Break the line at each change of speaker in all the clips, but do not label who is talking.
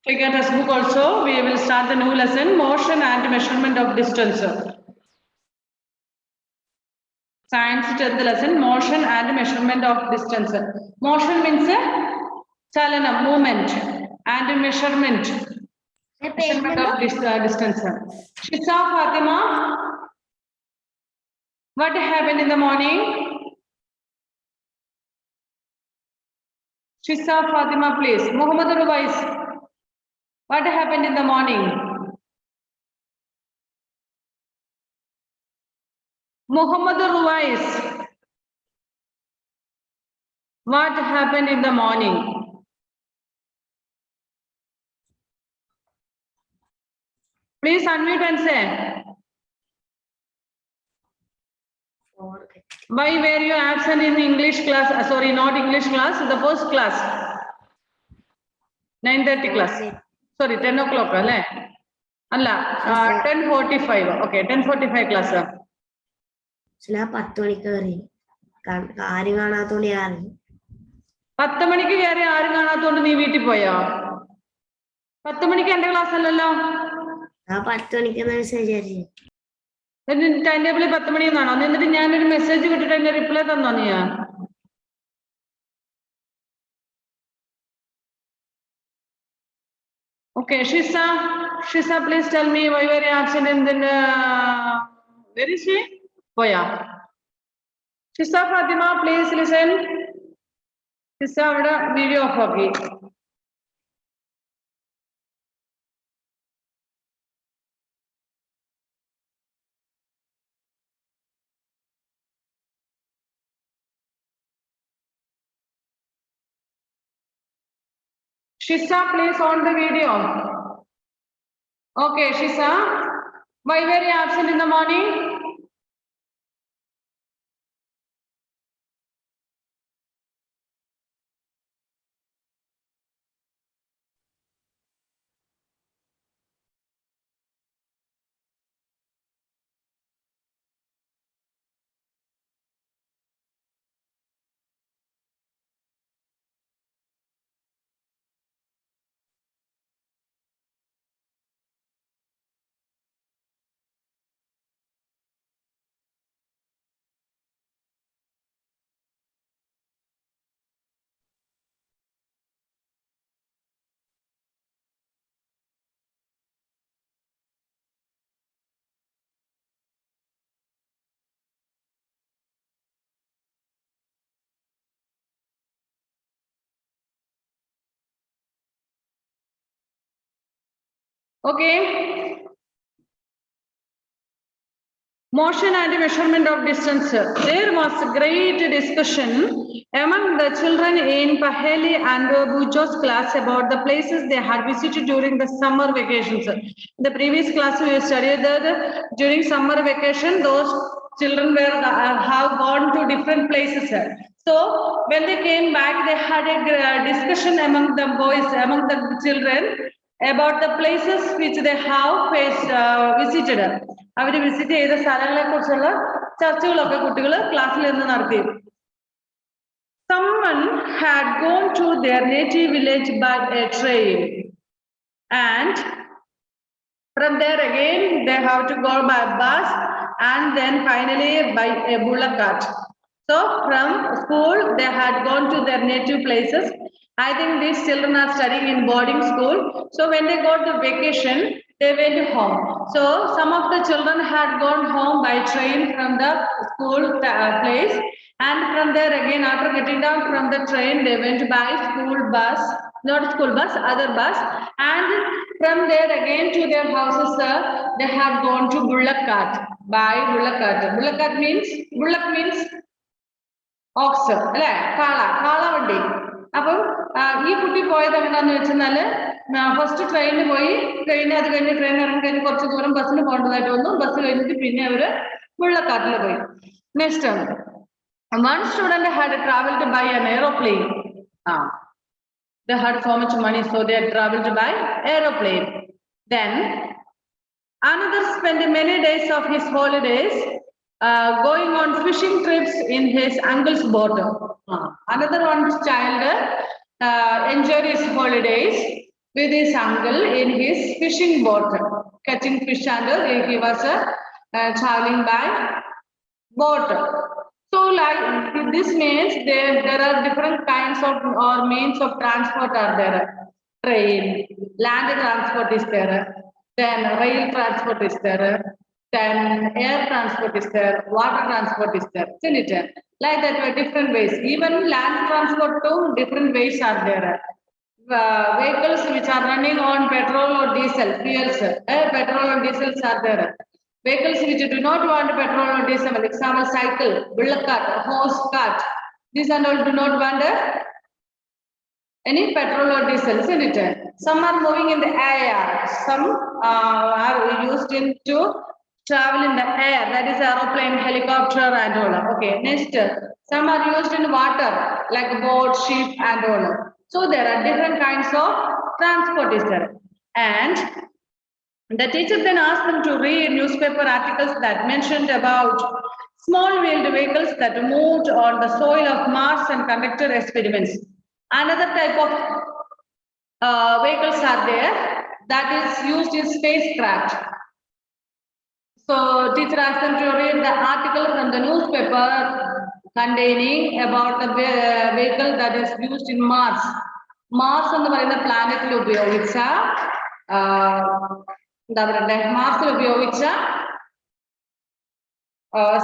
Take a textbook also. We will start the new lesson, motion and measurement of distance. Science 10th lesson, motion and measurement of distance. Motion means chalana, movement, and measurement of distance. Shisa Fatima, what happened in the morning? Shisa Fatima, please. Muhammad Ruwais, what happened in the morning? Muhammad Ruwais, what happened in the morning? Please unmute and say. Why were you absent in English class? Sorry, not English class, the first class. 9:30 class. Sorry, 10 o'clock. Allah, 10:45. Okay, 10:45 class.
10 മണിക്ക് കയറി ആരും കാണാത്തോണ്ട് ഞാൻ
10 മണിക്ക് കയറി ആരും കാണാത്തോണ്ട് നീ വീട്ടിൽ പോയോ? 10 മണിക്ക് എന്റെ ക്ലാസ് അല്ലല്ലോ.
ആ 10 മണിക്ക് മെസ്സേജ് അയച്ചു.
ടൈം ടേബിളിൽ 10 മണി എന്നാണോ? എന്നിട്ട് ഞാനൊരു മെസ്സേജ് വിട്ടിട്ട് അതിന്റെ റിപ്ലൈ തന്നോ നീ? Okay, Shisa, please tell me why were you absent in the where is she? Boya. Shisa Fatima, please listen. Shisa, avada video off aaki. Shisa, please on the video. Okay, Shisa, why were you absent in the morning? Okay. Motion and measurement of distance. There was great discussion among the children in Paheli and Bujo's class about the places they had visited during the summer vacations. In the previous class, we studied that during summer vacation, those children have gone to different places. So when they came back, they had a discussion among the boys, among the children, about the places which they have visited. അവർ visit ചെയ്ത സ്ഥലങ്ങളെ കുറിച്ചുള്ള ചർച്ചകളൊക്കെ കുട്ടികൾ ക്ലാസ്സിൽ നിന്ന് നടത്തി. Someone had gone to their native village by a train, and from there again they have to go by bus, and then finally by a bullock cart. So from school they had gone to their native places. I think these children are studying in boarding school. So when they got the vacation, they went home. So some of the children had gone home by train from the school place, and from there again, after getting down from the train, they went by school bus, not school bus, other bus, and from there again to their houses, they had gone to bullock cart, by bullock cart. Bullock cart means, bullock means ox, kala vandi. അപ്പം ഈ കുട്ടി പോയത് എങ്ങനെയാന്ന് വെച്ചാല് first ട്രെയിനിന് പോയി, train അത് കഴിഞ്ഞ് ട്രെയിൻ ഇറങ്ങി കഴിഞ്ഞ് കുറച്ച് ദൂരം ബസ്സിന് പോകേണ്ടതായിട്ട് വന്നു. ബസ് കഴിഞ്ഞിട്ട് പിന്നെ അവര് വെള്ളക്കാട്ടിൽ പോയി. Next one student had travelled by an aeroplane. They had so much money, so they had traveled by aeroplane. Then another spent many days of his holidays going on fishing trips in his uncle's boat. Another one child enjoyed his holidays with his uncle in his fishing boat, catching fish, and he was traveling by boat. So, like this means there are different kinds of or means of transport are there. Train, land transport is there, then rail transport is there, then air transport is there, water transport is there, isn't it? Like that, different ways. Even land transport too, different ways are there. Vehicles which are running on petrol or diesel fuels, petrol and diesels are there. Vehicles which do not want petrol or diesel, example cycle, bullock cart, horse cart, these and all do not want any petrol or diesel, isn't it? Some are moving in the air, some are used to travel in the air, that is aeroplane, helicopter and all. Okay, next, some are used in water, like boat, ship and all. So there are different kinds of transport is there. And the teacher then asked them to read newspaper articles that mentioned about small wheeled vehicles that moved on the soil of Mars and conducted experiments. Another type of vehicles are there that is used in spacecraft. So teacher asked them to read the article from the newspaper containing about the vehicle that is used in Mars. Mars എന്ന് പറയുന്ന പ്ലാനറ്റിൽ ഉപയോഗിച്ച എന്താ പറയണ്ടേ മാർസിൽ ഉപയോഗിച്ച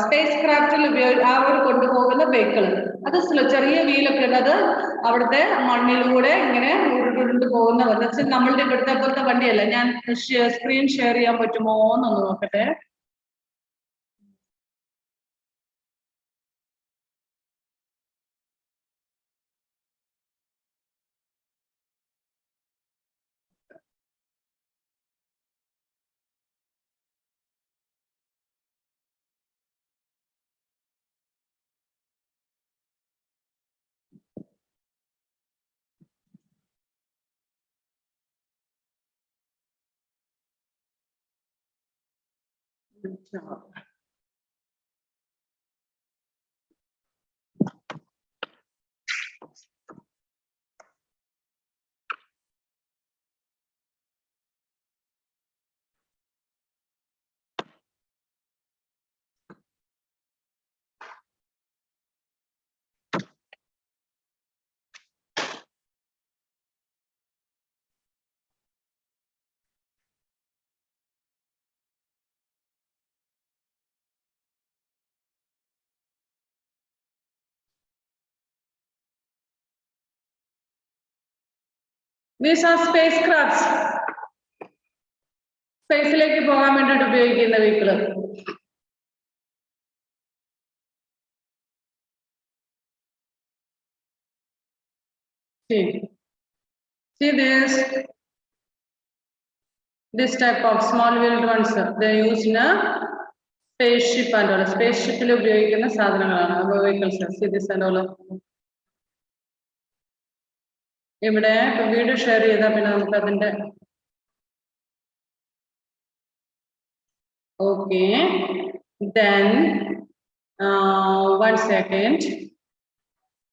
space ക്രാഫ്റ്റിൽ അവർ കൊണ്ടുപോകുന്ന vehicle അത് ചെറിയ വീലൊക്കെ ഉള്ളത് അവിടുത്തെ മണ്ണിലൂടെ ഇങ്ങനെ ഉരുണ്ട് പോകുന്ന വെച്ചാൽ നമ്മളുടെ ഇവിടുത്തെ പോലത്തെ വണ്ടിയല്ല. ഞാൻ സ്ക്രീൻ ഷെയർ ചെയ്യാൻ പറ്റുമോ എന്നൊന്ന് നോക്കട്ടെ. These are spacecrafts. സ്പേസിലേക്ക് പോകാൻ വേണ്ടിയിട്ട് ഉപയോഗിക്കുന്ന vehicle. See this type of small wheeled ones, they are used in a spaceship and all. Spaceshipil ഉപയോഗിക്കുന്ന സാധനങ്ങളാണ് vehicles. See this and all. ഇവിടെ വീഡിയോ ഷെയർ ചെയ്താൽ പിന്നെ നമുക്ക് അതിന്റെ okay, then 1 second.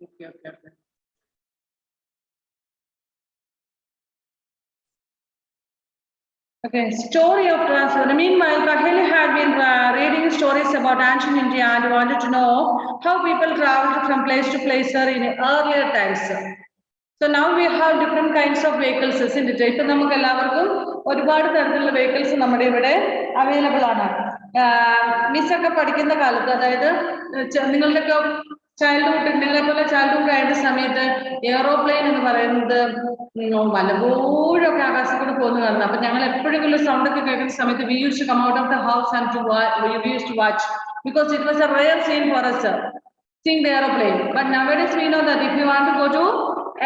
Okay. Okay, story of transfer. Meanwhile, Raheli had been reading stories about ancient India and wanted to know how people traveled from place to place in earlier times. So now we have different kinds of vehicles, isn't it? ഇപ്പൊ നമുക്ക് എല്ലാവർക്കും ഒരുപാട് തരത്തിലുള്ള vehicles നമ്മുടെ ഇവിടെ available ആണ്. മിസ്സൊക്കെ പഠിക്കുന്ന കാലത്ത്, അതായത് നിങ്ങളുടെയൊക്കെ നിങ്ങളെ പോലെ ചൈൽഡ്ഹുഡ് ആയിരുന്ന സമയത്ത് എയറോപ്ലെയിൻ എന്ന് പറയുന്നത് വല്ലപ്പോഴൊക്കെ ആകാശത്തോട് പോകുന്ന കാണുന്നത്. അപ്പൊ ഞങ്ങൾ എപ്പോഴെങ്കിലും സൗണ്ട് ഒക്കെ കേൾക്കുന്ന സമയത്ത് we used to come out of the house and we used to watch, because it was a rare scene for us seeing the aeroplane. But nowadays we know that if you want to go to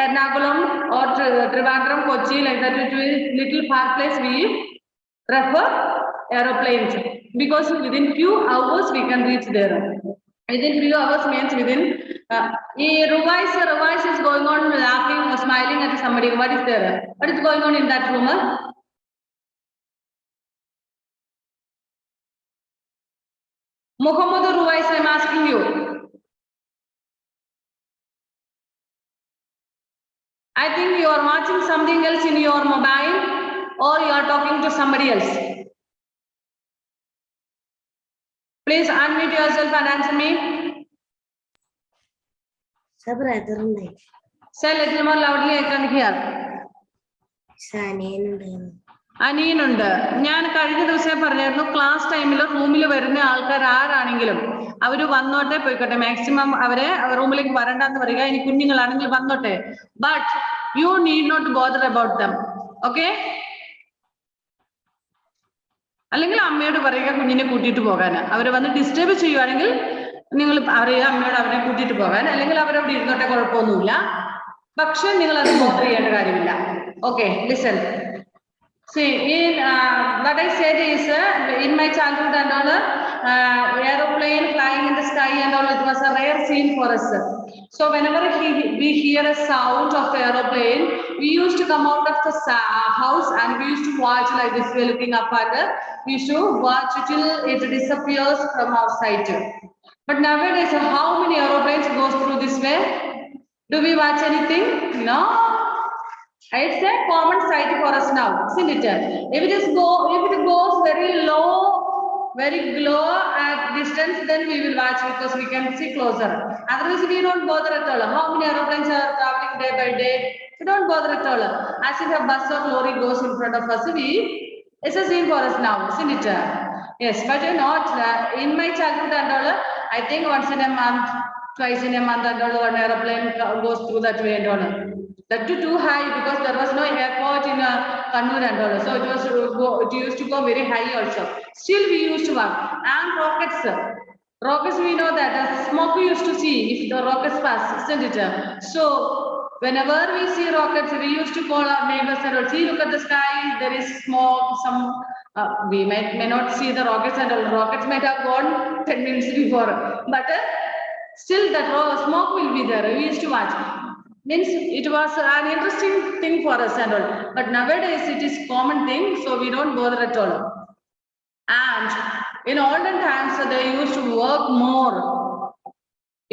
Ernakulam or Trivandrum, Kochi, like that, to a little far place, we prefer aeroplanes, because within few hours we can reach there. Within few hours means within revise is going on, laughing or smiling at somebody. What is there? What is going on in that room? Muhammad Ruwais, I am asking you. I think you are watching something else in your mobile or you are talking to somebody else. Please unmute yourself and answer me.
Sir, brother ഉണ്ടായി.
Say a little more loudly, I can hear.
അനിയനുണ്ടായിരുന്നു.
അനിയനുണ്ട്. ഞാൻ കഴിഞ്ഞ ദിവസം പറഞ്ഞായിരുന്നു class ടൈമിൽ റൂമിൽ വരുന്ന ആൾക്കാർ ആരാണെങ്കിലും അവര് വന്നോട്ടെ പോയിക്കോട്ടെ, മാക്സിമം അവരെ റൂമിലേക്ക് വരണ്ടെന്ന് പറയുക. ഇനി കുഞ്ഞുങ്ങളാണെങ്കിൽ വന്നോട്ടെ, but you need not bother about them. Okay? അല്ലെങ്കിൽ അമ്മയോട് പറയുക കുഞ്ഞിനെ കൂട്ടിയിട്ട് പോകാൻ. അവര് വന്ന് ഡിസ്റ്റർബ് ചെയ്യുവാണെങ്കിൽ നിങ്ങൾ അറിയുക അമ്മയോട് അവരെ കൂട്ടിയിട്ട് പോകാൻ, അല്ലെങ്കിൽ അവരവിടെ ഇരുന്നോട്ടെ, കുഴപ്പമൊന്നുമില്ല. പക്ഷെ നിങ്ങൾ അത് ബോദർ ചെയ്യേണ്ട കാര്യമില്ല. Okay, listen. See, in what I said is in my childhood and all, aeroplane flying in the sky and all, it was a rare scene for us. So whenever we hear a sound of the aeroplane, we used to come out of the house and we used to watch like this, we looking up at it. We used to watch till it disappears from our sight. But nowadays, how many aeroplanes goes through this way? Do we watch anything? No. It's a common sight for us now, isn't it? If it goes very low at distance, then we will watch because we can see closer. Otherwise, we don't bother at all. How many aeroplanes are traveling day by day? We don't bother at all. As if a bus or lorry goes in front of us, it's a scene for us now, isn't it? Yes, but not in my childhood and all. I think once in a month, twice in a month and all, one aeroplane goes through that way and all. That too high because there was no airport in Kannur and all, so it used to go very high also. Still we used to work. And rockets we know that smoke we used to see if the rockets pass, isn't it? So whenever we see rockets, we used to call our neighbors and all, see, look at the sky, there is smoke. We may not see the rockets and all. Rockets might have gone 10 minutes before, but still that smoke will be there. We used to watch. Means it was an interesting thing for us and all. But nowadays it is common thing, so we don't bother at all. And in olden times, they used to work more.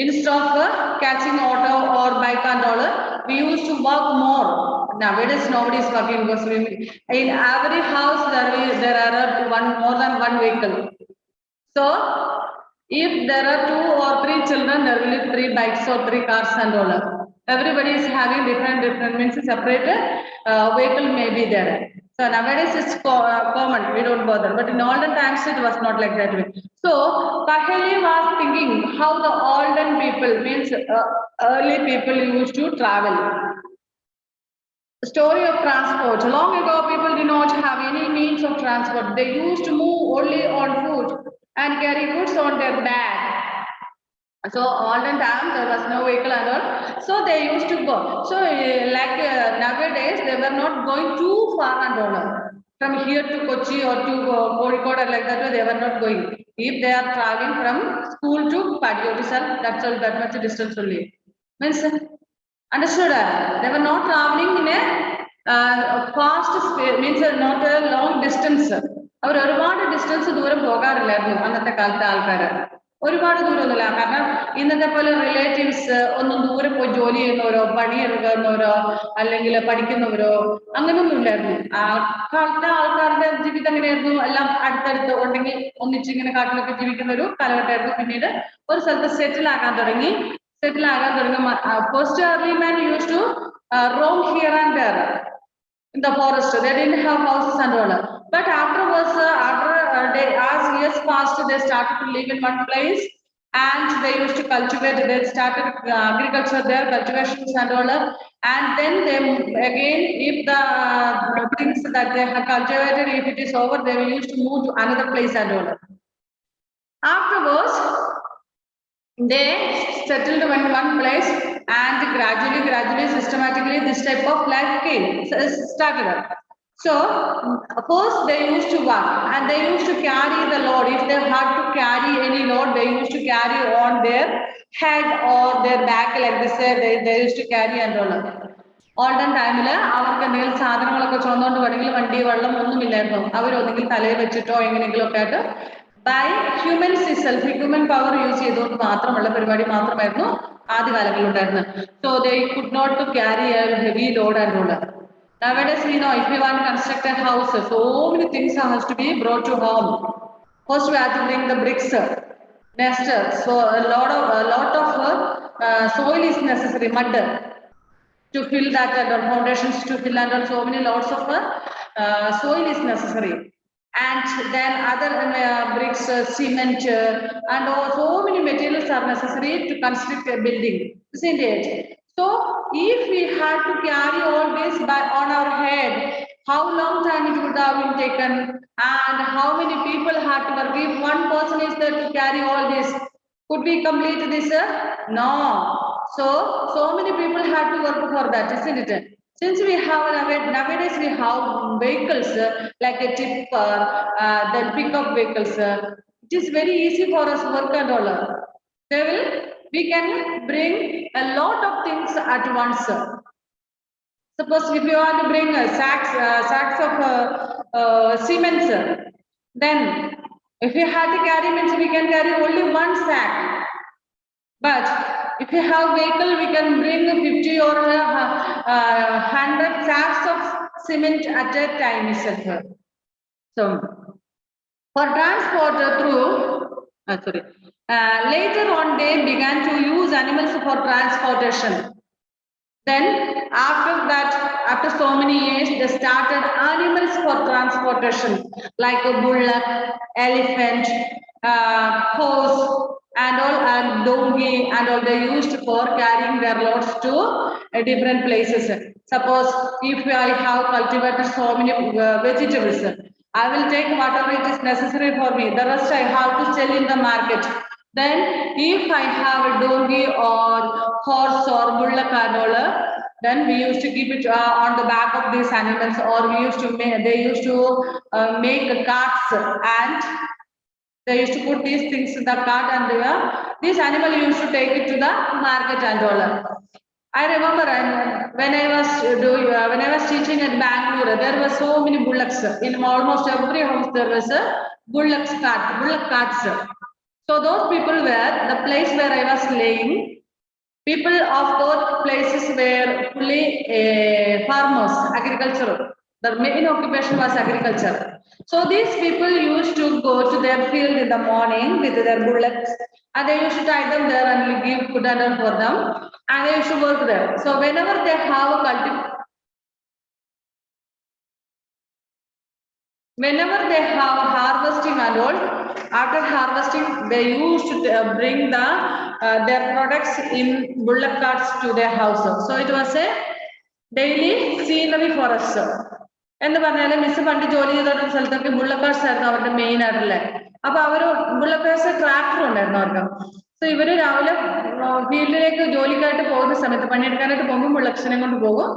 Instead of catching auto or bike and all, we used to work more. Nowadays nobody is working because in every house there are more than one vehicle. So if there are 2 or 3 children, there will be 3 bikes or 3 cars and all. Everybody is having different means separate vehicle may be there. So nowadays it's common, we don't bother. But in olden times it was not like that way. So Kaheli was thinking how the olden people, means early people used to travel. The story of transport. Long ago people did not have any means of transport. They used to move only on foot and carry goods on their back. So olden time there was no vehicle and all, so they used to go. So nowadays they were not going too far and all. From here to Kochi or to Kozhikode or like that, they were not going. If they are traveling from school to Padiyoti, that's all, that much distance only. Means, understood? They were not traveling in a fast speed, means not a long distance. അവർ ഒരുപാട് distance ദൂരം പോകാറില്ലായിരുന്നു അന്നത്തെ കാലത്തെ ആൾക്കാര്. ഒരുപാട് ദൂരമൊന്നുമില്ല. കാരണം ഇന്നത്തെ പോലെ relatives ഒന്നും ദൂരെ പോയി ജോലി ചെയ്യുന്നവരോ പണിയെടുക്കുന്നവരോ അല്ലെങ്കിൽ പഠിക്കുന്നവരോ അങ്ങനെയൊന്നും ഇല്ലായിരുന്നു. ആ കാലത്തെ ആൾക്കാരുടെ ജീവിതം എങ്ങനെയായിരുന്നു? എല്ലാം അടുത്തടുത്ത് ഉണ്ടെങ്കിൽ ഒന്നിച്ചിങ്ങനെ കാട്ടിലൊക്കെ ജീവിക്കുന്ന ഒരു കാലഘട്ടമായിരുന്നു. പിന്നീട് ഒരു സ്ഥലത്ത് സെറ്റിൽ ആകാൻ തുടങ്ങി. First early man used to roam here and there in the forest. They didn't have houses and all. But afterwards, as years passed, they started to live in one place and they used to cultivate. They started agriculture there, cultivations and all. And then they again, if the things that they have cultivated, if it is over, they will used to move to another place and all. Afterwards, they settled in one place and gradually, systematically, this type of life started up. So, first they used to work and they used to carry the load. If they had to carry any load, they used to carry on their head or their back, like they say, they used to carry and all. Olden time, അവർക്ക് എന്തെങ്കിലും സാധനങ്ങളൊക്കെ ചുമന്നുകൊണ്ട് വേണമെങ്കിൽ വണ്ടി വെള്ളം ഒന്നുമില്ലായിരുന്നു. അവരൊന്നെങ്കിൽ തലയിൽ വെച്ചിട്ടോ എങ്ങനെയെങ്കിലും ഒക്കെ ആയിട്ട് by humans itself, human power use ചെയ്തുകൊണ്ട് മാത്രമുള്ള പരിപാടി മാത്രമായിരുന്നു ആദ്യകാലങ്ങളിൽ ഉണ്ടായിരുന്നത്. So they could not to carry a heavy load and all. Nowadays we know if we want to construct a house, so many things has to be brought to home. First we have to bring the bricks, nester. So a lot of soil is necessary, mud to fill that and foundations to fill and so many lots of soil is necessary. And then other bricks, cement, and so many materials are necessary to construct a building, isn't it? So if we had to carry all this on our head, how long time it would have been taken, and how many people had to work? If one person is there to carry all this, could we complete this? No. So many people had to work for that, isn't it? Since we have nowadays we have vehicles like a tipper, then pickup vehicles. It is very easy for us work and all. We can bring a lot of things at once. Suppose if you want to bring sacks of cement, then if you have to carry means we can carry only one sack. But if you have vehicle, we can bring 50 or 100 sacks of cement at a time itself. So for transport later on they began to use animals for transportation. Then after so many years, they started animals for transportation like a bullock, elephant, horse, and all, and donkey, and all they used for carrying their loads to different places. Suppose if I have cultivated so many vegetables, I will take whatever it is necessary for me. The rest I have to sell in the market. Then if I have a donkey or horse or bullock and all, then we used to keep it on the back of these animals, or they used to make carts, and they used to put these things in the cart, and this animal used to take it to the market and all. I remember when I was teaching at Bangalore, there were so many bullocks. In almost every house there was a bullock carts. So those people were the place where I was staying. People of those places were fully farmers, agricultural. Their main occupation was agriculture. So these people used to go to their field in the morning with their bullocks, and they used to tie them there and give food and all for them, and they used to work there. So whenever they have harvesting and all, after harvesting they used to bring their products in bullock carts to their house. So it was a daily scenery for us. എന്ന് പറഞ്ഞാല് miss പണ്ട് ജോലി ചെയ്ത സ്ഥലത്തൊക്കെ ബുള്ളക്കാർസ് ആയിരുന്നു അവരുടെ main ആയിട്ടുള്ള. അപ്പൊ അവര് ബുള്ളക്കാർസ് ട്രാക്ടർ ഉണ്ടായിരുന്നു അവർക്ക്. സോ ഇവര് രാവിലെ ഫീൽഡിലേക്ക് ജോലിക്കായിട്ട് പോകുന്ന സമയത്ത്, പണിയെടുക്കാനായിട്ട് പോകുമ്പോൾ ബുള്ളക്സിനെ കൊണ്ട് പോകും.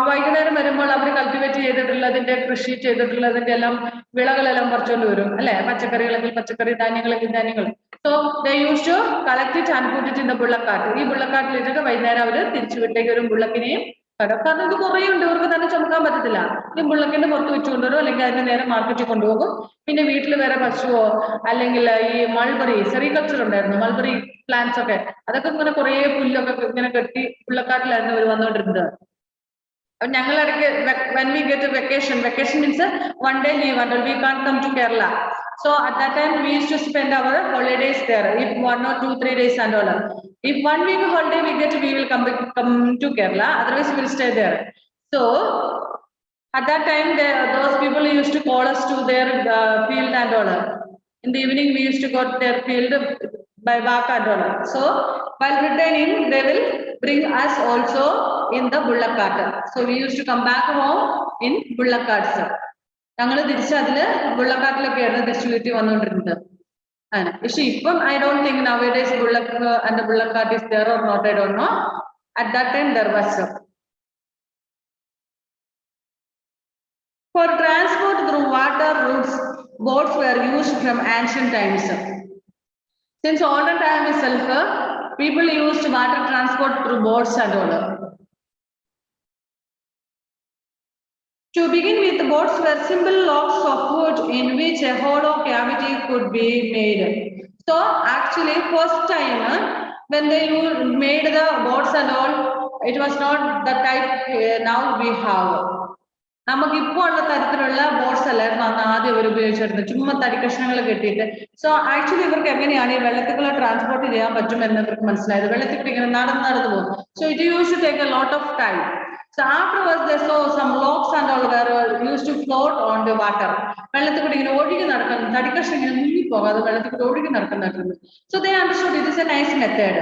വൈകുന്നേരം വരുമ്പോൾ അവർ കൾട്ടിവേറ്റ് ചെയ്തിട്ടുള്ളതിന്റെ, കൃഷി ചെയ്തിട്ടുള്ളതിന്റെ എല്ലാം വിളകളെല്ലാം പറിച്ചുകൊണ്ട് വരും അല്ലെ. പച്ചക്കറികളെങ്കിൽ പച്ചക്കറി, ധാന്യങ്ങളെങ്കിൽ ധാന്യങ്ങൾ. So they use to collect it and put it in the bullock cart. ഈ ബുള്ളക്കാർട്ടിലിട്ടൊക്കെ വൈകുന്നേരം അവര് തിരിച്ചു വിട്ടേക്ക് വരും ബുള്ളക്കിനെയും. കാരണം ഇത് കുറേ ഉണ്ട്, ഇവർക്ക് തന്നെ ചുമക്കാൻ പറ്റത്തില്ല. ഈ ബുള്ളക്കിന്റെ പുറത്ത് വെച്ച് കൊണ്ടുവരും, അല്ലെങ്കിൽ അതിന് നേരെ മാർക്കറ്റിൽ കൊണ്ടുപോകും. പിന്നെ വീട്ടിൽ വേറെ പശുവോ അല്ലെങ്കിൽ ഈ മൾബറി, സെറികൾച്ചർ ഉണ്ടായിരുന്നു, മൾബറി പ്ലാന്റ്സ് ഒക്കെ, അതൊക്കെ ഇങ്ങനെ കുറേ പുല്ലൊക്കെ ഇങ്ങനെ കെട്ടി ബുള്ളക്കാട്ടിലായിരുന്നു അവർ വന്നുകൊണ്ടിരുന്നത്. ഞങ്ങൾ ഇടയ്ക്ക് when we get a vacation means one day leave and we can't come to Kerala. So at that time we used to spend our holidays there, if 1 or 2, 3 days and all. If 1 week holiday we get, we will come to Kerala, otherwise we will stay there. So at that time those people used to call us to their field and all. In the evening we used to go to their field by walk and all. So while returning they will bring us also in the bullock cart. So we used to come back home in bullock carts. ഞങ്ങൾ തിരിച്ച് അതില് ബുള്ളക്കാട്ടിലൊക്കെ ആയിരുന്നു തിരിച്ചു വീട്ടിൽ വന്നുകൊണ്ടിരുന്നത്. അങ്ങനെ. പക്ഷെ ഇപ്പം I don't think nowadays bullock and the bullock cart is there or not, I don't know. At that time there was. For transport through water routes, boats were used from ancient times. Since olden time itself, people used water transport through boats and all. To begin with, boats were simple logs of wood in which a hollow cavity could be made. So actually, first time when they made the boats and all, it was not the type now we have. നമുക്ക് ഇപ്പോൾ ഉള്ള തരത്തിലുള്ള boats അല്ലായിരുന്നു അന്ന് ആദ്യം അവർ ഉപയോഗിച്ചിരുന്നത്, ചുമ്മാ തടി കഷ്ണങ്ങൾ കെട്ടിയിട്ട്. സോ ആക്ച്വലി ഇവർക്ക് എങ്ങനെയാണ് ഈ വെള്ളത്തിൽ കൂടെ ട്രാൻസ്പോർട്ട് ചെയ്യാൻ പറ്റുമെന്ന് ഇവർക്ക് മനസ്സിലായത്. വെള്ളത്തിൽ കൂടി ഇങ്ങനെ നടന്നു പോകും. So it use to take a lot of time. So afterwards they saw some logs and all were used to float on the water. വെള്ളത്തിൽ കൂടി ഇങ്ങനെ ഒഴുകി നടക്കുന്നു, തടിക്കഷ്ണം ഇങ്ങനെ മുങ്ങി പോകാതെ വെള്ളത്തിൽ കൂടി ഒഴുകി നടക്കുന്നുണ്ട്. So they understood it is a nice method.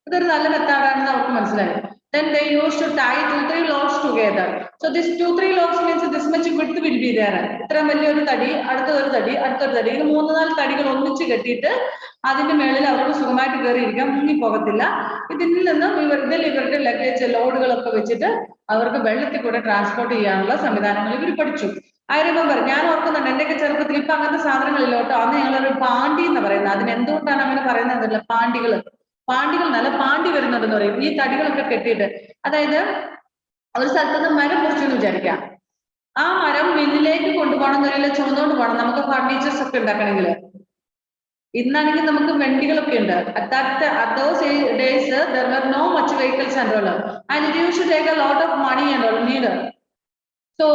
ഇതൊരു നല്ല മെത്തേഡാണെന്ന് അവർക്ക് മനസ്സിലായി. Then they used to tie 2-3 logs together. So this 2-3 logs means this much width will be there. ഇത്രയും വലിയൊരു തടി, അടുത്തൊരു തടി, അടുത്തൊരു തടി, ഇത് 3-4 തടികൾ ഒന്നിച്ച് കെട്ടിയിട്ട് അതിന്റെ മേളിൽ അവർക്ക് സുഖമായിട്ട് കയറിയിരിക്കാം, മുങ്ങി പോകത്തില്ല. ഇതിൽ നിന്നും ഇവരുടെ ലഗേജ് ലോഡുകളൊക്കെ വെച്ചിട്ട് അവർക്ക് വെള്ളത്തിൽ കൂടെ ട്രാൻസ്പോർട്ട് ചെയ്യാനുള്ള സംവിധാനങ്ങൾ ഇവർ പഠിച്ചു. ഐ റിമെമ്പർ, ഞാൻ ഓർക്കുന്നുണ്ട് എന്റെയൊക്കെ ചെറുപ്പത്തിൽ ഇപ്പൊ അങ്ങനത്തെ സാധനങ്ങളില്ല കേട്ടോ. അന്ന് ഞങ്ങളൊരു പാണ്ടി എന്ന് പറയുന്നത്, അതിന് എന്തുകൊണ്ടാണ് അങ്ങനെ പറയുന്നതല്ല, പാണ്ടികൾ നല്ല പാണ്ടി വരുന്നുണ്ടെന്ന് പറയും ഈ തടികളൊക്കെ കെട്ടിയിട്ട്. അതായത് ഒരു സ്ഥലത്ത് നിന്ന് മരം മുറിച്ചെന്ന് വിചാരിക്കാം, ആ മരം മില്ലിലേക്ക് കൊണ്ടുപോകണം എന്നറിയില്ല, ചുമന്നുകൊണ്ട് പോകണം. നമുക്ക് ഫർണിച്ചേഴ്സ് ഒക്കെ ഉണ്ടാക്കണമെങ്കിൽ. ഇന്നാണെങ്കിൽ നമുക്ക് വണ്ടികളൊക്കെ ഉണ്ട്. At those days there were no much vehicles and all, and it used to take a lot of money and all neither. So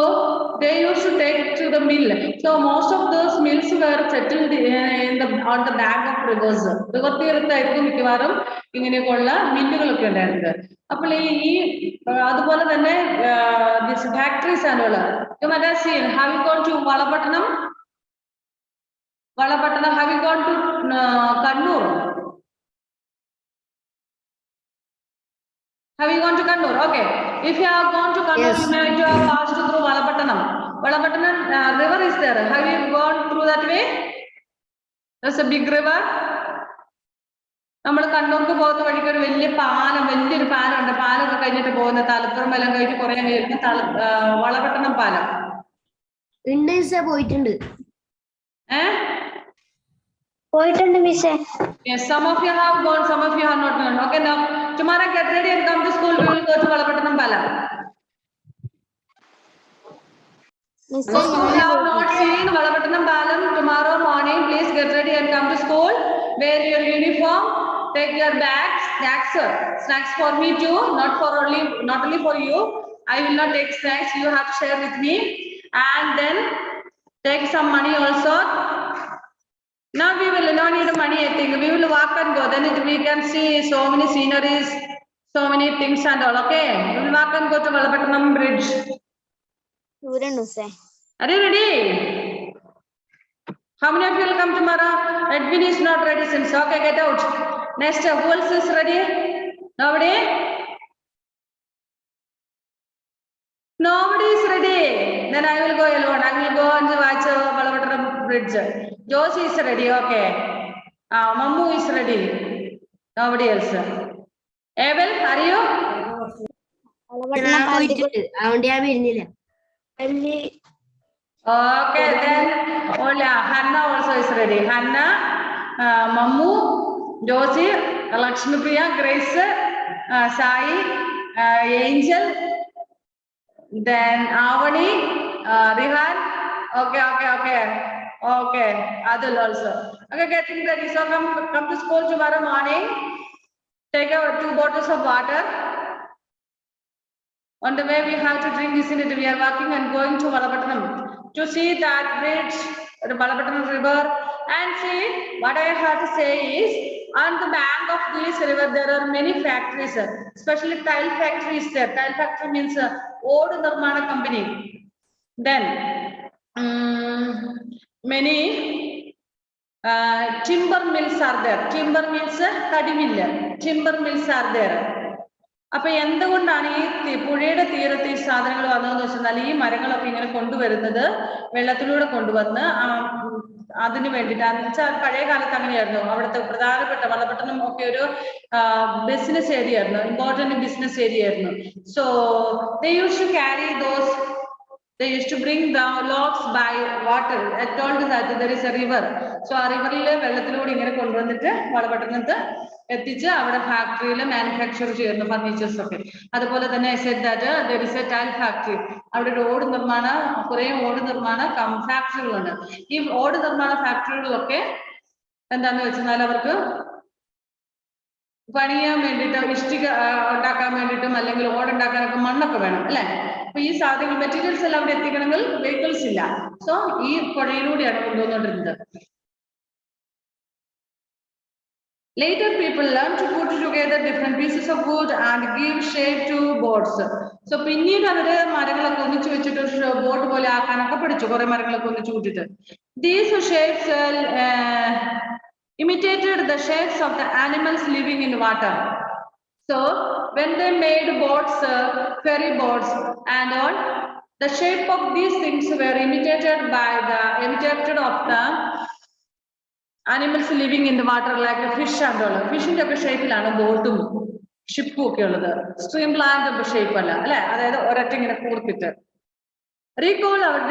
they used to take to the mill. So most of those mills were settled on the bank of rivers. River തീരത്തായിരുന്നു മിക്കവാറും ഇങ്ങനെയൊക്കെയുള്ള മില്ലുകളൊക്കെ ഉണ്ടായിരുന്നത്. അപ്പോൾ ഈ അതുപോലെ തന്നെ factories and all. You might have seen, have you gone to Valapattanam? Have you gone to Kannur? Have you gone to Kannur? Okay. If you have gone to Kannur, yes, you may have passed through Valapattanam. Valapattanam river is there. Have you gone through that way? There's a big river. നമ്മൾ കണ്ണൂർക്ക് പോകുന്ന വഴിക്ക് ഒരു വലിയൊരു പാലം ഉണ്ട്. പാലൊക്കെ കഴിഞ്ഞിട്ട് പോകുന്ന തലപ്പുറം എല്ലാം കഴിഞ്ഞ് കുറെ കഴിഞ്ഞ് വളപട്ടണം പാലം
പോയിട്ടുണ്ട്.
പോയിട്ടുണ്ട് മിസ്സേ.
Yes, some of you have gone, some of you have not gone. Okay, now tomorrow get ready and come to school. We will go to Valapattanam Palam. Those who have not seen Valapattanam Palam, tomorrow morning please get ready and come to school. Wear your uniform, take your bags, snacks for me too, not only for you. I will not take snacks, you have to share with me, and then take some money also. Now we will not need money, I think. We will walk and go. Then we can see so many sceneries, so many things and all. Okay, we will walk and go to Valapattanam Bridge. Are you ready? How many of you will come tomorrow? Edwin is not ready since. Okay, get out. Next, who else is ready? Nobody? Nobody is ready. Then I will go alone. I will go and watch Valapattanam Bridge. Josie is ready. Okay. Mammu is ready. Nobody else. Abel, are you? Okay, then Hannah also is ready. Hannah, Mammu, Josie, Lakshmi Priya, Grace, Sai, Angel, then Avani, Rihan. Okay, Adil also. Okay, getting ready. So come to school tomorrow morning. Take 2 bottles of water. On the way, we have to drink this in it. We are walking and going to Valapattanam to see that bridge, the Valapattanam river, and see what I have to say is, on the bank of this river, there are many factories, especially tile factories there. Tile factory means old Nirmana company. Then many timber mills are there. Timber means tadi mill. Timber mills are there. അപ്പൊ എന്തുകൊണ്ടാണ് ഈ പുഴയുടെ തീരത്ത് ഈ സാധനങ്ങൾ വന്നതെന്ന് വെച്ചാൽ ഈ മരങ്ങളൊക്കെ ഇങ്ങനെ കൊണ്ടുവരുന്നത് വെള്ളത്തിലൂടെ കൊണ്ടുവന്ന് അതിന് വേണ്ടിയിട്ടാന്ന് വെച്ചാൽ പഴയ കാലത്ത് അങ്ങനെയായിരുന്നു. അവിടുത്തെ പ്രധാനപ്പെട്ട വളപട്ടണം ഒക്കെ ഒരു ബിസിനസ് ഏരിയ ആയിരുന്നു, ഇമ്പോർട്ടന്റ് ബിസിനസ് ഏരിയ ആയിരുന്നു. So they use to carry those They used to bring the logs by water. I told that there is a river. So ആ റിവറിൽ വെള്ളത്തിലൂടെ ഇങ്ങനെ കൊണ്ടുവന്നിട്ട് വളപട്ടണത്ത് എത്തിച്ച് അവിടെ ഫാക്ടറിയിൽ മാനുഫാക്ചർ ചെയ്യുന്നു ഫർണിച്ചേഴ്സ് ഒക്കെ. അതുപോലെ തന്നെ I said that there is a tile factory. അവിടെ ഒരു ഓട് നിർമ്മാണ കുറെ ഓട് നിർമ്മാണ ഫാക്ടറികളുണ്ട്. ഈ ഓട് നിർമ്മാണ ഫാക്ടറികളിലൊക്കെ എന്താന്ന് വെച്ചാൽ അവർക്ക് പണിയാൻ വേണ്ടിയിട്ട് ഇഷ്ടിക ഉണ്ടാക്കാൻ വേണ്ടിയിട്ടും അല്ലെങ്കിൽ ഓടുണ്ടാക്കാനൊക്കെ മണ്ണൊക്കെ വേണം അല്ലെ. അപ്പൊ ഈ സാധനങ്ങൾ മെറ്റീരിയൽസ് എല്ലാം അവിടെ എത്തിക്കണമെങ്കിൽ വെഹിക്കിൾസ് ഇല്ല. സോ ഈ പുഴയിലൂടെയാണ് കൊണ്ടുവന്നുകൊണ്ടിരുന്നത്. Later people learned to put together different pieces of wood and give shape to boats. So പിന്നീട് അവര് മരങ്ങളൊക്കെ ഒന്നിച്ചു വെച്ചിട്ട് ബോട്ട് പോലെ ആക്കാനൊക്കെ പഠിച്ചു. കുറെ മരങ്ങളൊക്കെ ഒന്നിച്ചു കൂട്ടിട്ട്. These shapes imitated the shapes of the animals living in water. So when they made boats, ferry boats and all, the shape of these things were imitated of the animals living in the water, like a fish and all. Fish in the shape lana boatum ship ഒക്കെ ഉള്ളത്. Streamlined shape അല്ല അല്ലേ, അതായത് ഒരൊറ്റ ഇങ്ങനെ കൂർത്തിട്ട്. Recall our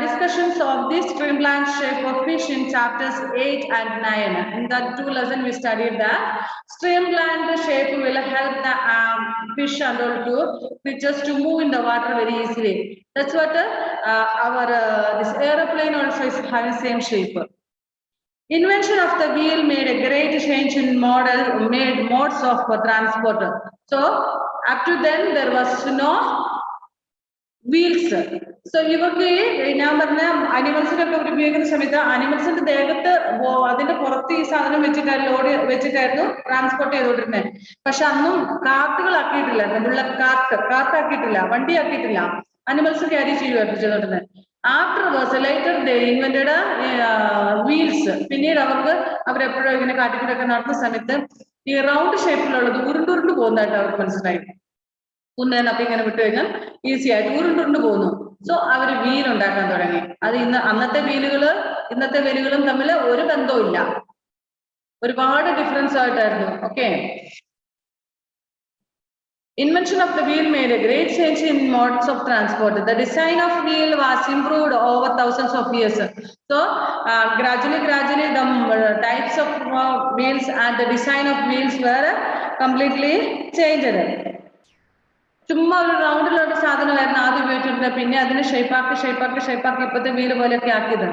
discussions of this streamlined shape of fish in chapters 8 and 9. In that 2 lessons we studied that streamlined shape will help the fish and all to creatures to move in the water very easily. That's what our this aeroplane also is having same shape. Invention of the wheel made a great change in modes of transport. So up to then there was no wheels. So ഇവർക്ക് ഞാൻ പറഞ്ഞ അനിമൽസിനൊക്കെ ഉപയോഗിക്കുന്ന സമയത്ത് അനിമൽസിന്റെ ദേഹത്ത് അതിന്റെ പുറത്ത് ഈ സാധനം വെച്ചിട്ടായിരുന്നു ലോഡ് വെച്ചിട്ടായിരുന്നു ട്രാൻസ്പോർട്ട് ചെയ്തുകൊണ്ടിരുന്നത്. പക്ഷെ അന്നും കാർട്ടുകളാക്കിയിട്ടില്ല, ബുള്ളറ്റ് കാർട്ടാക്കിയിട്ടില്ല, വണ്ടി ആക്കിയിട്ടില്ല, അനിമൽസ് ക്യാരി ചെയ്യുമായിരുന്നു ചെയ്തോണ്ടിരുന്നത്. Afterwards later they invented wheels. പിന്നീട് അവരെപ്പോഴും ഇങ്ങനെ കാട്ടിക്കൂടൊക്കെ നടത്തുന്ന സമയത്ത് ഈ റൗണ്ട് ഷേപ്പിലുള്ളത് ഉരുണ്ടുരുണ്ട് പോകുന്നതായിട്ട് അവർക്ക് മനസ്സിലായി. കുന്നേനൊക്കെ ഇങ്ങനെ വിട്ടു കഴിഞ്ഞാൽ ഈസി ആയിട്ട് ഉരുണ്ടുരുണ്ട് പോകുന്നു. സോ അവര് വീൽ ഉണ്ടാക്കാൻ തുടങ്ങി. അത് അന്നത്തെ വീലുകളും തമ്മിൽ ഒരു ബന്ധവും ഇല്ല, ഒരുപാട് ഡിഫറൻസ് ആയിട്ടായിരുന്നു. Okay. Invention of the wheel made a great change in modes of transport. The design of wheel was improved over thousands of years. So gradually the types of wheels and the design of wheels were completely changed. ചുമ്മാ ഒരു റൗണ്ടിലുള്ള സാധനമായിരുന്നു ആദ്യം ഉപയോഗിച്ചിരുന്നത്. പിന്നെ അതിനെ ഷേപ്പാക്കി ഇപ്പോഴത്തെ wheel പോലെയൊക്കെ ആക്കിയത്.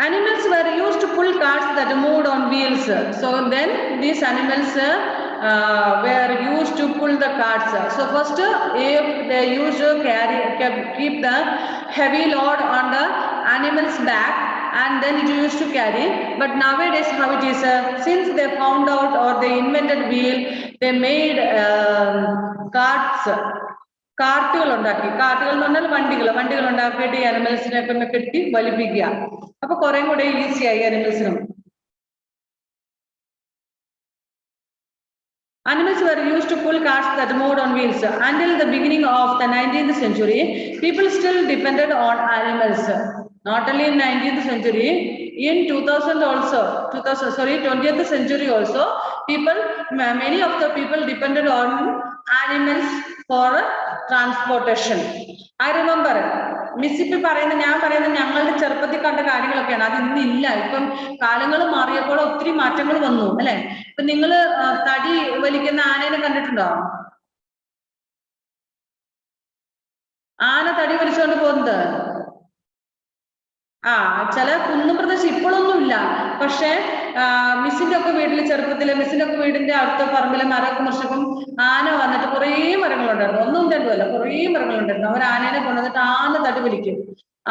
Animals were used to pull carts that moved on wheels. So then these animals were used to pull the carts. So first if they used to keep the heavy load on the animal's back and then it used to carry. But nowadays how it is, since they found out or they invented wheel, they made കാർട്ടുകൾ ഉണ്ടാക്കി. കാർട്ടുകൾ എന്ന് പറഞ്ഞാൽ വണ്ടികൾ ഉണ്ടാക്കിയിട്ട് ഈ അനിമൽസിനെ കൊണ്ട് കെട്ടി വലിപ്പിക്കുക. അപ്പൊ കുറെ കൂടെ ഈസിയായി അനിമൽസിനും. Animals were used to pull carts that moved on wheels. Until the beginning of the 19th century, people still depended on animals. Not only in 19th century, in 20th century also, many of the people depended on animals for transportation. I remember മിസ്സിപ്പി ഞാൻ പറയുന്ന ഞങ്ങളുടെ ചെറുപ്പത്തിൽ കണ്ട കാര്യങ്ങളൊക്കെയാണ്. അത് ഇന്നില്ല. ഇപ്പം കാലങ്ങൾ മാറിയപ്പോൾ ഒത്തിരി മാറ്റങ്ങൾ വന്നു അല്ലെ. ഇപ്പൊ നിങ്ങള് തടി വലിക്കുന്ന ആനേനെ കണ്ടിട്ടുണ്ടോ? ആന തടി വലിച്ചുകൊണ്ട് പോകുന്നത് ചില കുന്നും പ്രദേശം ഇപ്പോഴൊന്നും ഇല്ല. പക്ഷെ മിസ്സിന്റെ ഒക്കെ വീട്ടില് ചെറുപ്പത്തില് മിസ്സിന്റെ ഒക്കെ വീടിന്റെ അടുത്ത പറമ്പിലെ മരമൊക്കെ മുറിച്ചപ്പം ആന വന്നിട്ട് കുറേ മരങ്ങളുണ്ടായിരുന്നു. ഒന്നും രണ്ടുമല്ല, കുറേ മരങ്ങളുണ്ടായിരുന്നു. അവർ ആനേനെ കൊണ്ടുവന്നിട്ട് ആന തടി വലിക്കും.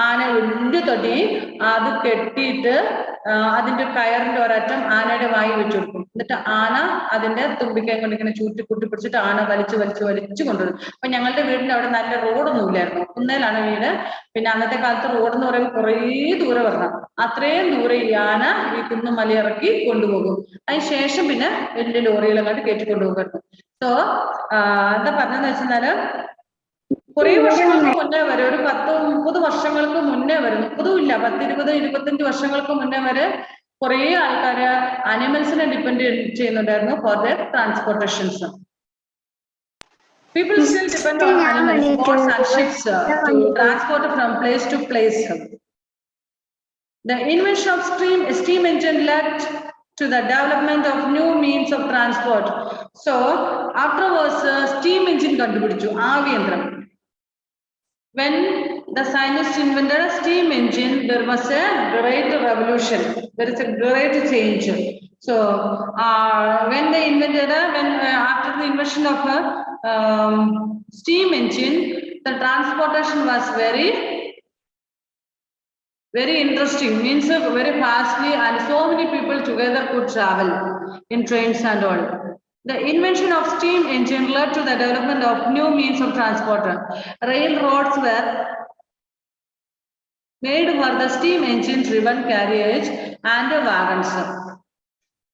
ആന വലിയ തടി അത് കെട്ടിയിട്ട് അതിന്റെ കയറിന്റെ ഒരറ്റം ആനയുടെ വായി വെച്ചു കൊടുക്കും. എന്നിട്ട് ആന അതിന്റെ തുമ്പിക്കൈ കൊണ്ട് ഇങ്ങനെ കൂട്ടിപ്പിടിച്ചിട്ട് ആന വലിച്ചു കൊണ്ടുവരും. അപ്പൊ ഞങ്ങളുടെ വീടിന്റെ അവിടെ നല്ല റോഡൊന്നും ഇല്ലായിരുന്നു, കുന്നേലാണ് വീട്. പിന്നെ അന്നത്തെ കാലത്ത് റോഡ് എന്ന് പറയുമ്പോൾ കുറേ ദൂരെ വരണം. അത്രയും ദൂരെ ഈ ആന ഈ കുന്നും മലയിറക്കി കൊണ്ടുപോകും. അതിന് ശേഷം പിന്നെ വലിയ ലോറികളങ്ങോട്ട് കയറ്റിക്കൊണ്ടുപോകുമായിരുന്നു. സോ എന്താ പറഞ്ഞതെന്ന് വെച്ചാല് കുറെ വർഷങ്ങൾക്ക് മുന്നേ വരെ, ഒരു 10-30 വർഷങ്ങൾക്ക് മുന്നേ വരെ, 30 ഇല്ല, 10, 20, 25 വർഷങ്ങൾക്ക് മുന്നേ വരെ കുറെ ആൾക്കാര് അനിമൽസിനെ ഡിപ്പെൻഡ് ചെയ്യുന്നുണ്ടായിരുന്നു for their transportations. People still depend on animals, boats and ships to transport from place to place. The invention of steam engine led to the development of new means of transport. So afterwards, steam engine കണ്ടുപിടിച്ചു ആവിയന്ത്രം. When the scientists invented a steam engine, there was a great revolution. There is a great change. So when they invented, after the invention of a steam engine, the transportation was very interesting, means very fastly, and so many people together could travel in trains and all. The invention of steam engine led to the development of new means of transport. Railroads were made for the steam engine driven carriage and wagons.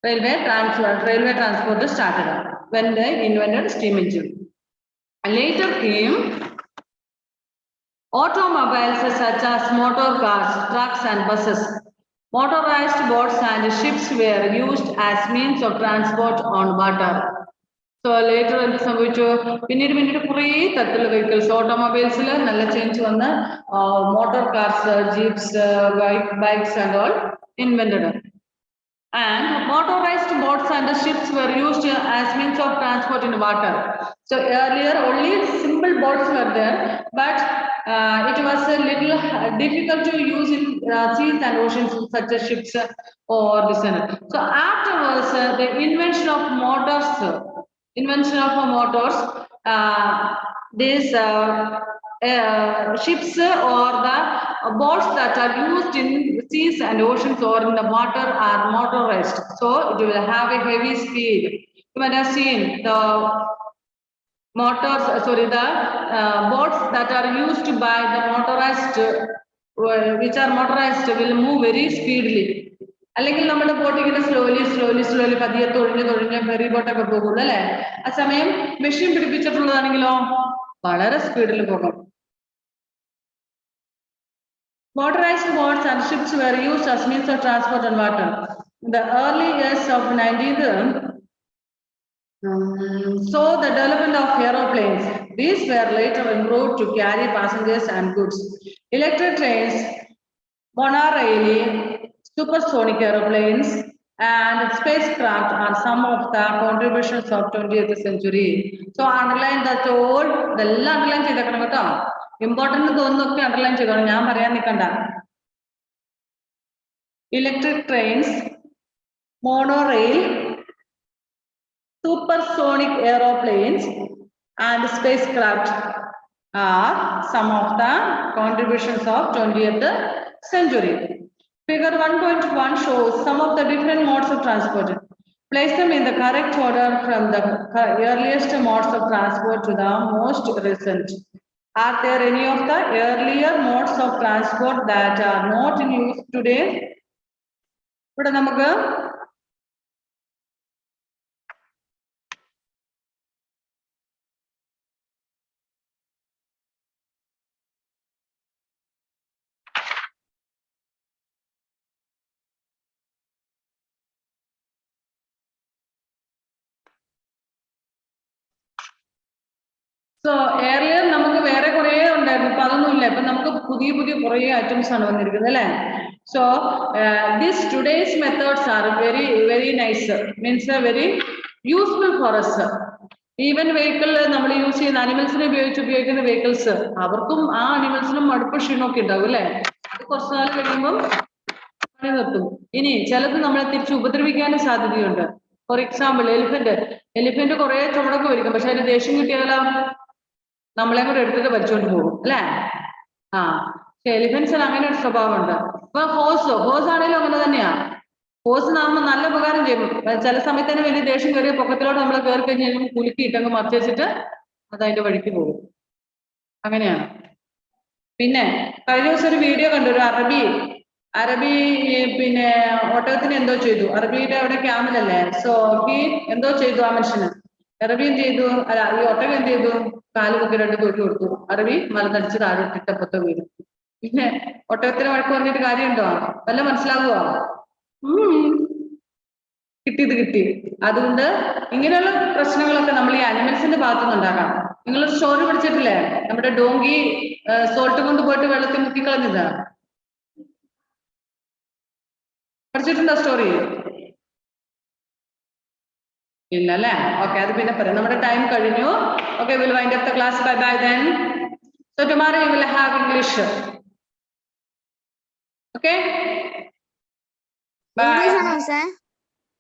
Railway transport started when they invented steam engine. And later came automobiles such as motor cars, trucks and buses. Motorized boats and ships were used as means of transport on water. So later എന്ത് സംഭവിച്ചു പിന്നീട് കുറേ തരത്തിലുള്ള vehicles ഓട്ടോമൊബൈൽസിൽ നല്ല change വന്ന് motor cars jeeps bikes and all invented. And motorized boats and ships were used as means of transport in water. So earlier only simple boats were there, but it was a little difficult to use in seas and oceans such as ships or this. So afterwards, the invention of motors, these ships or the boats that are used in seas and oceans or in the water are motorized. So it will have a heavy speed. You might have seen the boats that are used by the motorized, which are motorized, will move very speedily. അല്ലെങ്കിൽ നമ്മുടെ boat ഇങ്ങനെ slowly പതിയെ തൊഴിഞ്ഞ് ferry ബോട്ടൊക്കെ പോകുള്ളൂ അല്ലെ. ആ സമയം machine പിടിപ്പിച്ചിട്ടുള്ളതാണെങ്കിലോ വളരെ സ്പീഡിൽ പോകും. Motorized boats and ships were used as means of transport on water. In the early years of 19th, saw the development of aeroplanes. These were later improved to carry passengers and goods. Electric trains, monorail, supersonic aeroplanes, and spacecraft are some of the contributions of 20th century. So underline that all, ഇതെല്ലാം underline ചെയ്തേക്കണം കേട്ടോ. Important തോന്നുന്നൊക്കെ underline ചെയ്തോളൂ, ഞാൻ പറയാൻ നിൽക്കണ്ട. Electric trains, monorail, supersonic aeroplanes and spacecraft are some of the contributions of 20th century. Figure 1.1 shows some of the different modes of transport. Place them in the correct order from the earliest modes of transport to the most recent. Are there any of the earlier modes of transport that are not in use today? ഇവിടെ നമുക്ക് So earlier നമുക്ക് വേറെ കുറേ ഉണ്ടായിരുന്നു, ഇപ്പൊ അതൊന്നുമില്ല. ഇപ്പൊ നമുക്ക് പുതിയ കുറേ ഐറ്റംസ് ആണ് വന്നിരിക്കുന്നത് അല്ലേ. So these today's methods are very nice, means very useful for us. Even vehicle നമ്മൾ യൂസ് ചെയ്യുന്ന അനിമൽസിനെ ഉപയോഗിക്കുന്ന വെഹിക്കിൾസ്, അവർക്കും ആ അനിമൽസിനും മടുപ്പ് ക്ഷീണമൊക്കെ ഉണ്ടാവും അല്ലെ. അത് കുറച്ചു നാൾ കഴിയുമ്പം പണി നിർത്തും. ഇനി ചിലത് നമ്മളെ തിരിച്ച് ഉപദ്രവിക്കാനും സാധ്യതയുണ്ട്. ഫോർ എക്സാമ്പിൾ എലിഫന്റ് കുറെ ചുമടൊക്കെ വരിക്കും, പക്ഷെ അതിന് ദേഷ്യം കിട്ടിയാലോ നമ്മളെ കൂടെ എടുത്തിട്ട് വലിച്ചോണ്ട് പോകും അല്ലെ. പക്ഷെ എലിഫന്റ്സിന് അങ്ങനെ ഒരു സ്വഭാവമുണ്ട്. ഇപ്പൊ ഹോസ് ആണെങ്കിലും അങ്ങനെ തന്നെയാ. ഹോസ് നമ്മൾ നല്ല ഉപകാരം ചെയ്യും, ചില സമയത്ത് തന്നെ വലിയ ദേഷ്യം കയറിയ പൊക്കത്തിലോട്ട് നമ്മൾ കയറി കഴിഞ്ഞാൽ കുലുക്കിയിട്ടങ്ങ് മറിച്ചിട്ട് അത് അതിന്റെ വഴിക്ക് പോകും. അങ്ങനെയാണ്. പിന്നെ കഴിഞ്ഞ ദിവസം ഒരു വീഡിയോ കണ്ടു, ഒരു അറബി പിന്നെ ഒട്ടകത്തിന് എന്തോ ചെയ്തു. അറബിയുടെ അവിടെ ക്യാമിലല്ലേ, സോ എന്തോ ചെയ്തു ആ മനുഷ്യന്. അറബി എന്ത് ചെയ്തു, അല്ല ഈ ഒട്ടകം എന്ത് ചെയ്തു, കാല് പൊക്കി 2 തൊട്ട് കൊടുത്തു. അറബി മലനടിച്ച് താഴെ ഇട്ടിട്ടപ്പത്തെ വീട്. പിന്നെ ഒട്ടകത്തിന് വഴക്ക് പറഞ്ഞിട്ട് കാര്യമുണ്ടോ, വല്ല മനസ്സിലാകുവോ? കിട്ടി. അതുകൊണ്ട് ഇങ്ങനെയുള്ള പ്രശ്നങ്ങളൊക്കെ നമ്മൾ ഈ അനിമൽസിന്റെ ഭാഗത്തുനിന്ന് ഉണ്ടാക്കാം. നിങ്ങളൊരു സ്റ്റോറി പഠിച്ചിട്ടില്ലേ? നമ്മുടെ ഡോങ്കി സോൾട്ട് കൊണ്ട് പോയിട്ട് വെള്ളത്തിൽ മുക്കിക്കളഞ്ഞത്. പഠിച്ചിട്ടുണ്ടോ സ്റ്റോറി? ഇല്ല അല്ലേ? ഓക്കെ, അത് പിന്നെ പറയാം. നമ്മുടെ ടൈം കഴിഞ്ഞു. Okay, will wind up the class. Bye bye then. So tomorrow you will have English. Okay? Bye.
English ആണോ മിസ്സേ?